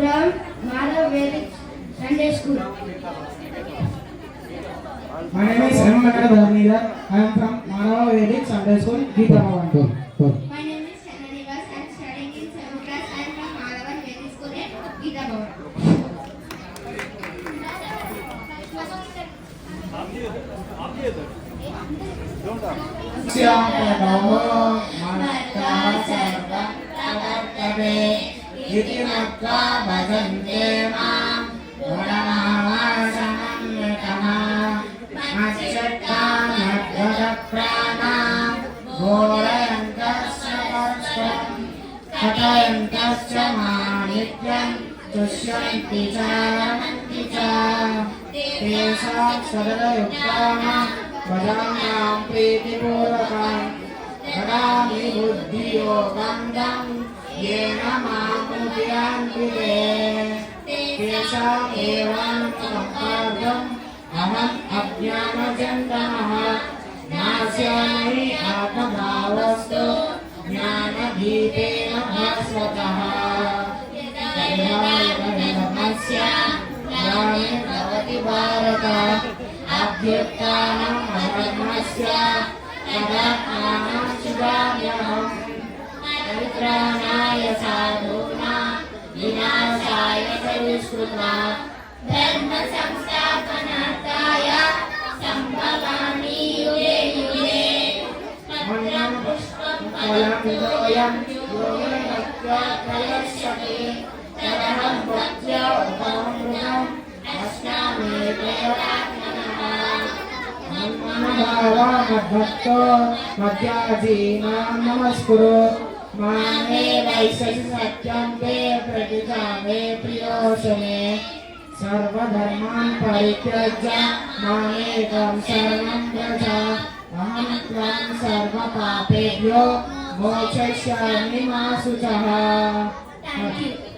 from Madhav Vedic Sunday School. My name is M. Dharnidhar. I am from Madhav Vedic Sunday School, Geeta Bhavan. My name is Chananivas. I am studying in 7th class. I am from Madhavan Vedic School at Geeta Bhavan. इति मत्वा भजन्ते मां गुणमावासमन्वितः मच्चित्तामद्भुतप्राणां घोरयन्तस्य परस्परं कथयन्तश्च मां तुष्यन्ति च रमन्ति च तेषां सदयुक्तानां भजानां प्रीतिपूर्वकं ददामि बुद्धियोगं तं येन मामुपयान्ति तेषाम् एवं सम्पाद्यम् अहम् अज्ञानजन्तमः नास्यामि आत्मभावस्तु ज्ञानदीपेन भास्वतः धर्मस्य ज्ञाने भवति भारत अभ्युत्थानम् अधर्मस्य तदात्मानम् परित्राणाय साधूनां विनाशाय च दुष्कृताम् धर्म संस्थापनार्थाय संभवामि युगे युगे. मन्यं पुष्पं फलमिदोऽयं योगेनत्यात्रयस्यते तदहं भक्त्या उपामृतम् अस्नामि प्रयतात्मनः मन्मनभावा मद्भक्तो मद्याजीनां नमस्कुरु मामे वैशसि सत्यं ते प्रतिजा मे प्रियोऽसमे सर्वधर्मान् परित्यज्य मामेकं शरणं व्रज अहं त्वां सर्वपापेभ्यो मोक्षयिष्यामि मा शुचः. Thank you.